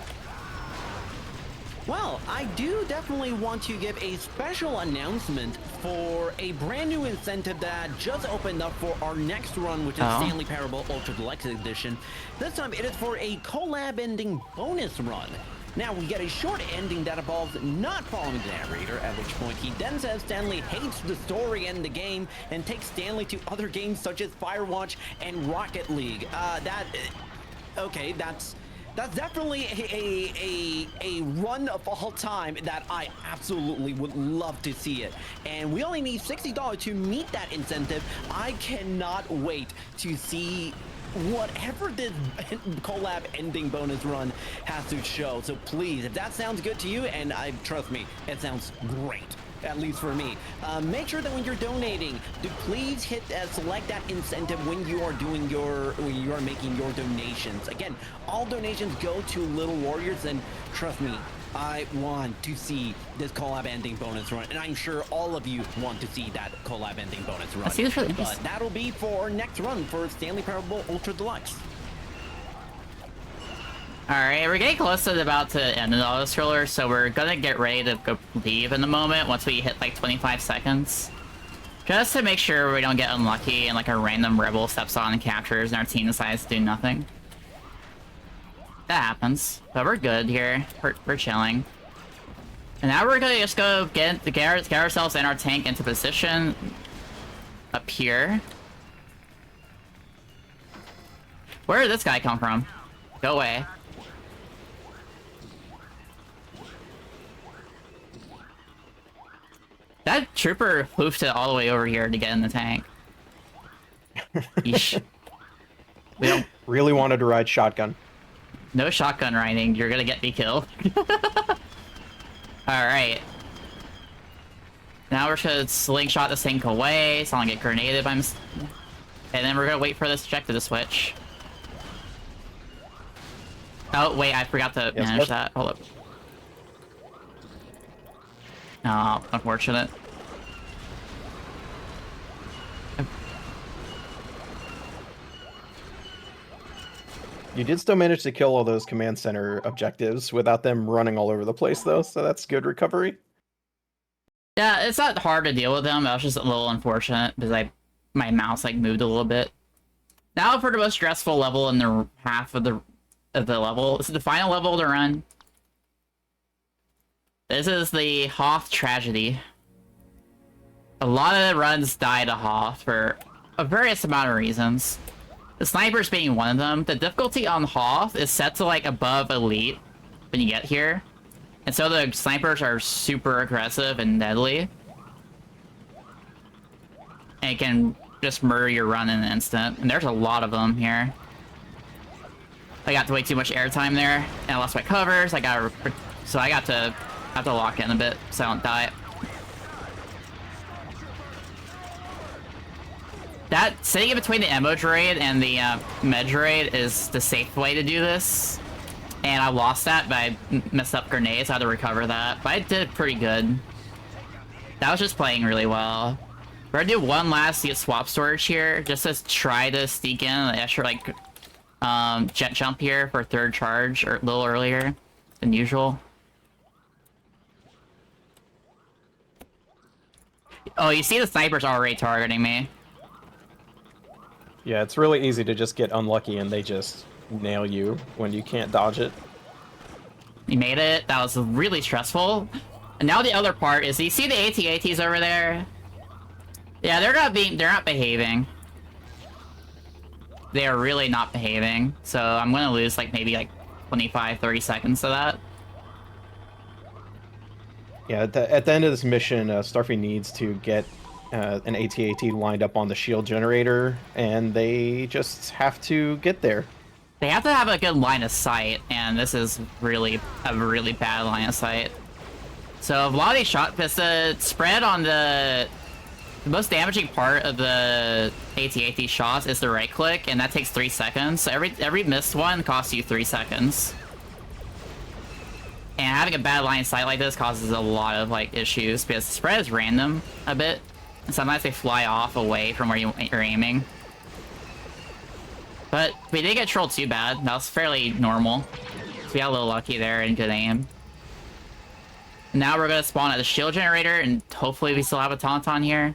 Well, I do definitely want to give a special announcement for a brand new incentive that just opened up for our next run, which is Stanley Parable Ultra Deluxe Edition. This time it is for a collab ending bonus run. Now we get a short ending that involves not following the narrator, at which point he then says Stanley hates the story and the game and takes Stanley to other games such as Firewatch and Rocket League. Okay, that's That's definitely a run of all time that I absolutely would love to see it. And we only need $60 to meet that incentive. I cannot wait to see whatever this collab ending bonus run has to show. So please, if that sounds good to you, and trust me, it sounds great, at least for me. Make sure that when you're donating, please hit select that incentive when you are making your donations. Again, all donations go to Little Warriors, and trust me, I want to see this collab ending bonus run, and I'm sure all of you want to see that collab ending bonus run. Really but that'll be for next run for Stanley Parable Ultra Deluxe. Alright, we're getting close to about to end the auto scroller, so we're gonna get ready to go leave in a moment once we hit like 25 seconds. Just to make sure we don't get unlucky and like a random rebel steps on and captures and our team decides to do nothing. That happens, but we're good here. We're chilling. And now we're gonna just go get ourselves and our tank into position up here. Where did this guy come from? Go away. That trooper hoofed it all the way over here to get in the tank. Yeesh. We don't Really wanted to ride shotgun. No shotgun riding, you're gonna get me killed. Alright. Now we're just gonna slingshot this tank away, so I don't get grenaded by and then we're gonna wait for this objective to switch. Oh, wait, I forgot to manage that. Hold up. Oh, unfortunate. You did still manage to kill all those command center objectives without them running all over the place, though, so that's good recovery. Yeah, it's not hard to deal with them. That was just a little unfortunate because my mouse like moved a little bit. Now for the most stressful level in the half of the level. This is the final level to run. This is the Hoth tragedy. A lot of the runs die to Hoth for a various amount of reasons. The snipers being one of them. The difficulty on Hoth is set to like above elite when you get here. And so the snipers are super aggressive and deadly. And it can just murder your run in an instant. And there's a lot of them here. I got way too much airtime there, and I lost my covers. So I have to lock in a bit so I don't die. That sitting in between the ammo droid and the med droid is the safe way to do this. And I lost that, but I messed up grenades. I had to recover that, but I did pretty good. That was just playing really well. We're gonna do one last swap storage here, just to try to sneak in an extra like jet jump here for third charge, or a little earlier than usual. Oh, you see the snipers already targeting me. Yeah, it's really easy to just get unlucky and they just nail you when you can't dodge it. You made it. That was really stressful. And now the other part is, you see the AT-ATs over there? Yeah, they're not behaving. They are really not behaving. So I'm gonna lose like maybe like 25-30 seconds to that. Yeah, at the end of this mission, Starfy needs to get an AT-AT lined up on the shield generator, and they just have to get there. They have to have a good line of sight, and this is really a really bad line of sight. So a lot of these the spread on the most damaging part of the AT-AT shots is the right click, and that takes 3 seconds. So every missed one costs you 3 seconds. And having a bad line of sight like this causes a lot of like issues because the spread is random a bit. And sometimes they fly off away from where you're aiming. But we didn't get trolled too bad. That was fairly normal. So we got a little lucky there and good aim. And now we're gonna spawn at the shield generator, and hopefully we still have a Tauntaun here.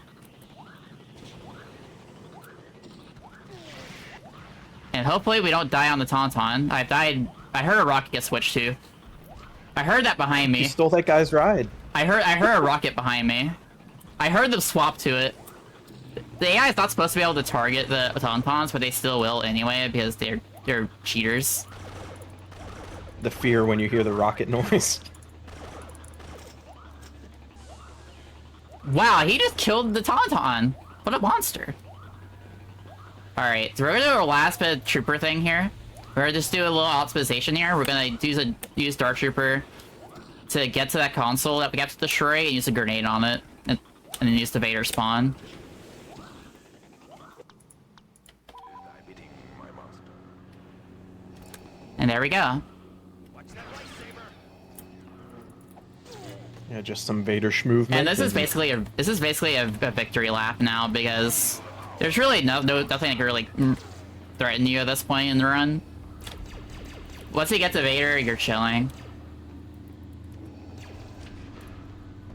And hopefully we don't die on the Tauntaun. I heard a rocket get switched to. I heard that behind me. You stole that guy's ride. I heard a rocket behind me. I heard them swap to it. The AI is not supposed to be able to target the Tauntauns, but they still will anyway because they're cheaters. the fear when you hear the rocket noise. Wow, he just killed the Tauntaun. What a monster. Alright, so we're gonna do our last bit of trooper thing here. We're gonna just do a little optimization here. We're gonna use Dark Trooper to get to that console that we have to destroy and use a grenade on it. And then use the Vader spawn. And there we go. Yeah, just some Vader movement. And this is basically a victory lap now because there's really nothing that can really threaten you at this point in the run. Once you get to Vader, you're chilling.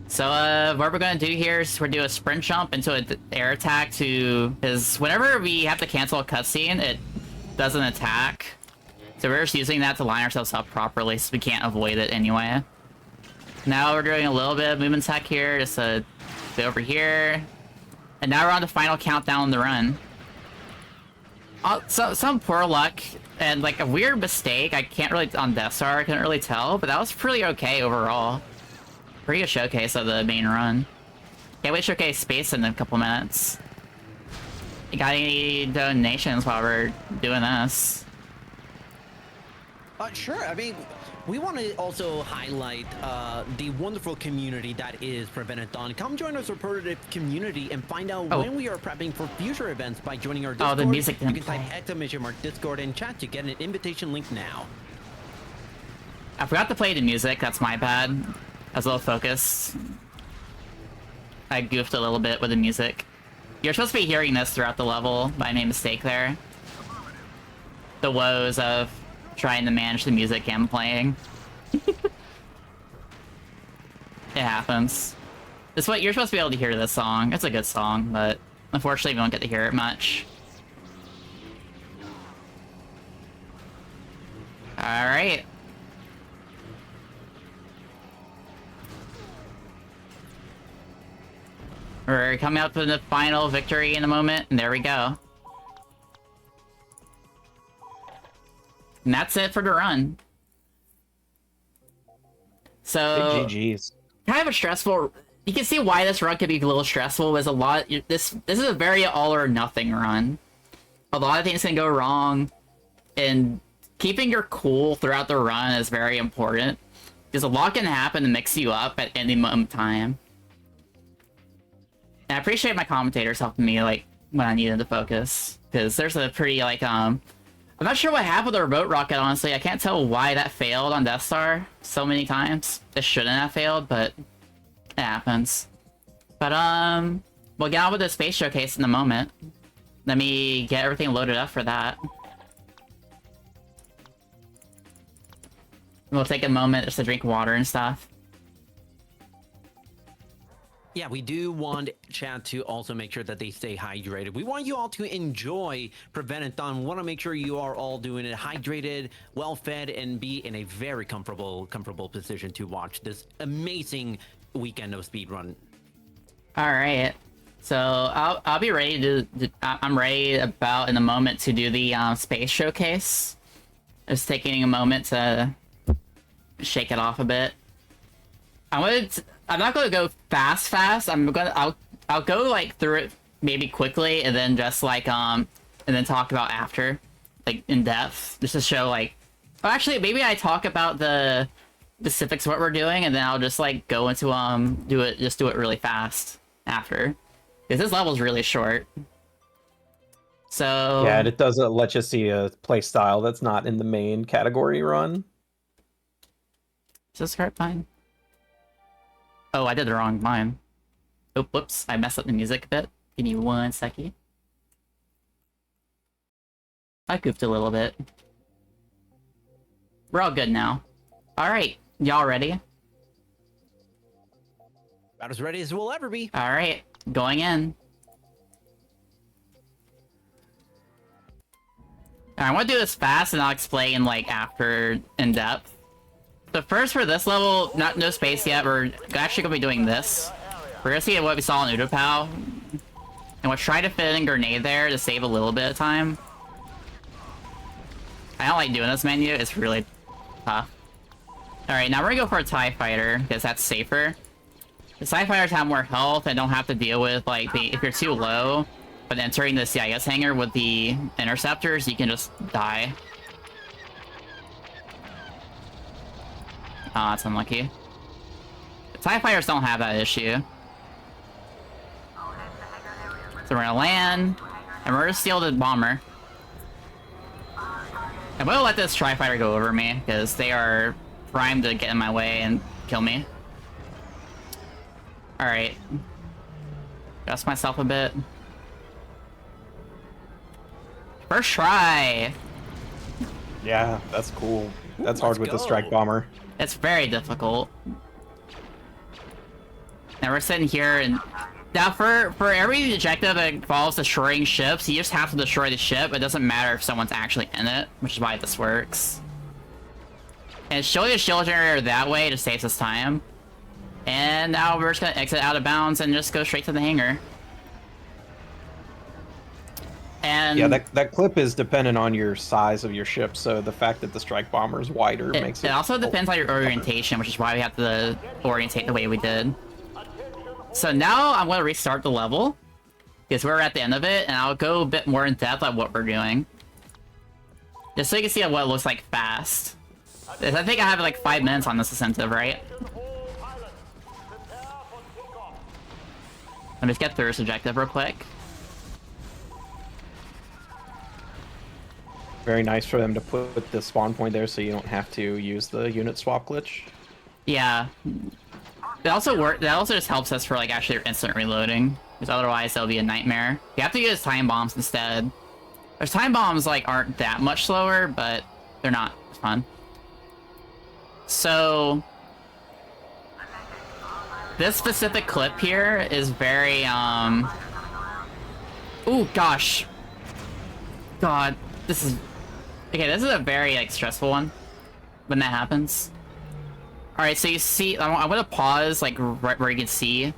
So what we're gonna do here is we're do a sprint jump into an air attack because whenever we have to cancel a cutscene, it doesn't attack. So we're just using that to line ourselves up properly so we can't avoid it anyway. Now we're doing a little bit of movement tech here, just a bit over here. And now we're on the final countdown in the run. So some poor luck and like a weird mistake. I can't really, on Death Star, I couldn't really tell, but that was pretty okay overall. Pretty good showcase of the main run. Can't wait to showcase space in a couple minutes. You got any donations while we're doing this? Sure. I mean, we want to also highlight the wonderful community that is Prevent-A-Thon. Come join our supportive community and find out when we are prepping for future events by joining our Discord. Oh, the music You didn't can type play. exclamation mark Discord in chat to get an invitation link now. I forgot to play the music, that's my bad. I was a little focused. I goofed a little bit with the music. You're supposed to be hearing this throughout the level, but I made a mistake there. The woes of trying to manage the music I'm playing. It happens. This what you're supposed to be able to hear this song. It's a good song, but unfortunately we don't get to hear it much. Alright. We're coming up to the final victory in a moment, and there we go. And that's it for the run. So, Big GG's. kind of a stressful. You can see why this run could be a little stressful. There's a lot. This is a very all or nothing run. A lot of things can go wrong, and keeping your cool throughout the run is very important because a lot can happen to mix you up at any moment in time. And I appreciate my commentators helping me like when I needed to focus because there's a pretty like I'm not sure what happened with the remote rocket, honestly. I can't tell why that failed on Death Star so many times. It shouldn't have failed, but it happens. But, we'll get on with the space showcase in a moment. Let me get everything loaded up for that. We'll take a moment just to drink water and stuff. Yeah, we do want chat to also make sure that they stay hydrated. We want you all to enjoy Prevent-A-Thon. We want to make sure you are all doing it hydrated, well-fed, and be in a very comfortable position to watch this amazing weekend of speedrun. All right, so I'll be ready to. I'm ready about in a moment to do the space showcase. Just taking a moment to shake it off a bit. I'm not gonna go fast. I'll go like through it maybe quickly and then just like and then talk about after, like in depth, just to show like. Oh, actually, maybe I talk about the specifics of what we're doing and then I'll just like go into do it really fast after, because this level's really short. So Yeah, and it doesn't let you see a play style that's not in the main category run. Is this correct? Fine. Oh, I did the wrong mine. Oh, whoops. I messed up the music a bit. Give me 1 second. I goofed a little bit. We're all good now. Alright. Y'all ready? About as ready as we'll ever be. Alright. Going in. I want to do this fast and I'll explain like after in depth. So first for this level, no space yet, we're actually going to be doing this. We're going to see what we saw in Utapau. And we'll try to fit in a grenade there to save a little bit of time. I don't like doing this menu, it's really tough. Alright, now we're gonna go for a TIE fighter, because that's safer. The TIE fighters have more health and don't have to deal with, like, if you're too low, but entering the CIS hangar with the interceptors, you can just die. Oh, that's unlucky. The TIE fighters don't have that issue. So we're gonna land, and we're gonna steal the bomber. And we'll let this Tri-Fighter go over me, because they are primed to get in my way and kill me. Alright. Adjust myself a bit. First try! Yeah, that's cool. That's hard with the go. strike bomber. It's very difficult. Now we're sitting here, and now for every objective that involves destroying ships, you just have to destroy the ship. It doesn't matter if someone's actually in it, which is why this works. And showing the shield generator that way just saves us time. And now we're just gonna exit out of bounds and just go straight to the hangar. And Yeah, that clip is dependent on your size of your ship, so the fact that the strike bomber is wider makes it... It also depends on your orientation, which is why we have to orientate the way we did. So now I'm going to restart the level, because we're at the end of it, and I'll go a bit more in depth on what we're doing. Just so you can see what it looks like fast. I think I have like 5 minutes on this incentive, right? Let me just get through this objective real quick. Very nice for them to put the spawn point there so you don't have to use the unit swap glitch. Yeah. That also just helps us for like actually instant reloading, because otherwise that'll be a nightmare. You have to use time bombs instead. There's time bombs like aren't that much slower, but they're not fun. So this specific clip here is very ooh, gosh. God, this is a very like stressful one when that happens. Alright, so you see, I'm gonna pause like right where you can see.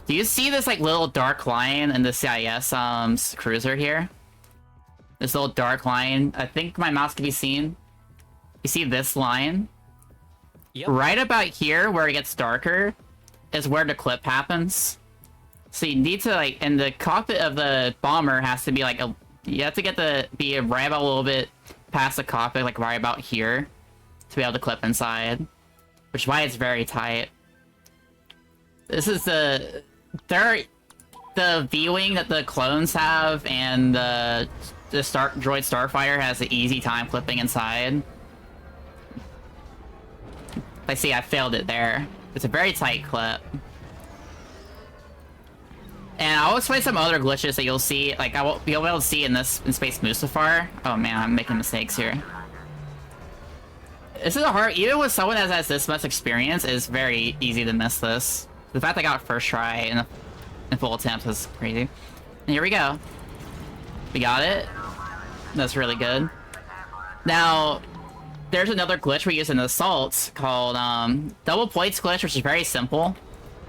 Do you see this like little dark line in the CIS cruiser here? This little dark line. I think my mouse can be seen. You see this line? Yep. Right about here where it gets darker is where the clip happens. So you need to like, and the cockpit of the bomber has to be like you have to be right about a little bit past the cockpit, like right about here, to be able to clip inside. Which is why it's very tight. This is the V-wing that the clones have, and the droid Starfighter has an easy time clipping inside. I see I failed it there. It's a very tight clip. And I'll explain some other glitches that you'll see, like I won't be able to see in Space Mustafar. Oh man, I'm making mistakes here. This is a hard, even with someone that has this much experience, it's very easy to miss this. The fact I got first try in full attempt is crazy. And here we go. We got it. That's really good. Now, there's another glitch we use in Assault called double points glitch, which is very simple.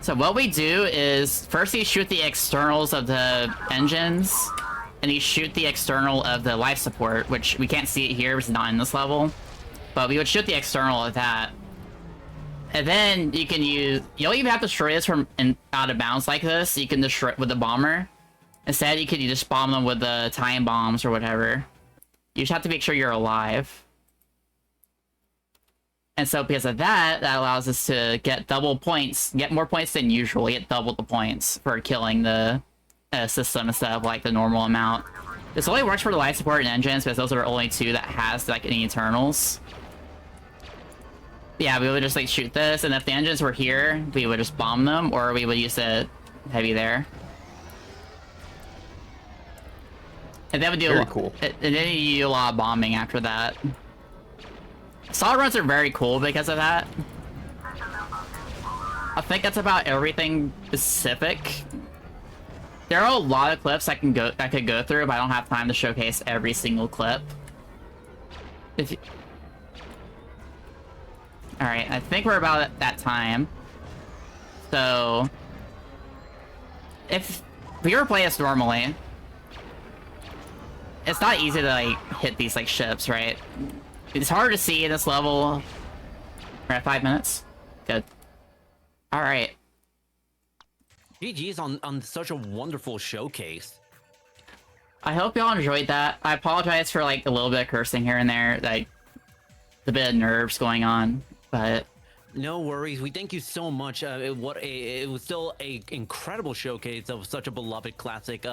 So what we do is, first you shoot the externals of the engines, and you shoot the external of the life support, which we can't see it here, because it's not in this level. But we would shoot the external of that. And then you can use... You don't even have to destroy this from out of bounds like this. You can destroy it with the bomber. Instead, you can just bomb them with the time bombs or whatever. You just have to make sure you're alive. And so because of that, that allows us to get double points. Get more points than usual. Get double the points for killing the system instead of like the normal amount. This only works for the life support and engines, because those are the only two that has like any internals. Yeah, we would just like shoot this, and if the engines were here, we would just bomb them, or we would use the heavy there. And then we do Very cool. And then you do a lot of bombing after that. Assault runs are very cool because of that. I think that's about everything specific. There are a lot of clips I could go through, but I don't have time to showcase every single clip. Alright, I think we're about at that time. So if we were playing this normally, it's not easy to like hit these like ships, right? It's hard to see in this level. We're at 5 minutes. Good. All right. GG's on such a wonderful showcase. I hope y'all enjoyed that. I apologize for like a little bit of cursing here and there, like the bit of nerves going on, but No worries. We thank you so much. It was still a incredible showcase of such a beloved classic.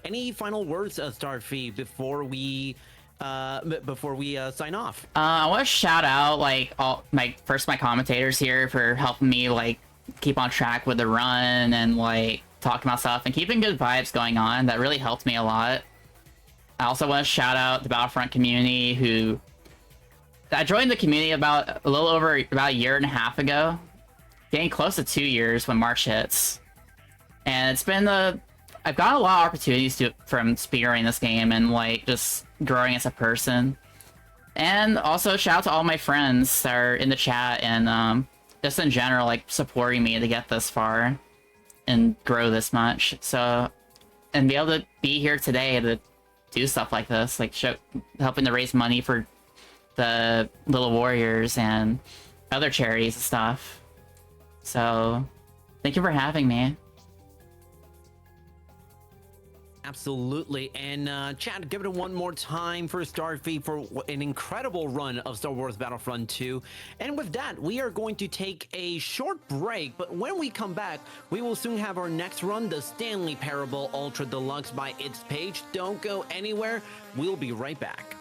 Any final words, Starfy, before we sign off? I want to shout out like all my commentators here for helping me like keep on track with the run and like talking about stuff and keeping good vibes going on. That really helped me a lot. I also want to shout out the Battlefront community who I joined the community about a little over about a year and a half ago, getting close to 2 years when March hits, and it's been I've got a lot of opportunities from speedrunning this game and like just growing as a person. And also shout out to all my friends that are in the chat and just in general like supporting me to get this far and grow this much. So and be able to be here today to do stuff like this, like helping to raise money for the Little Warriors and other charities and stuff. So thank you for having me. Absolutely. And Chad, give it one more time for Starfy for an incredible run of Star Wars Battlefront 2. And with that, we are going to take a short break, but when we come back, we will soon have our next run, the Stanley Parable Ultra Deluxe by its page. Don't go anywhere. We'll be right back.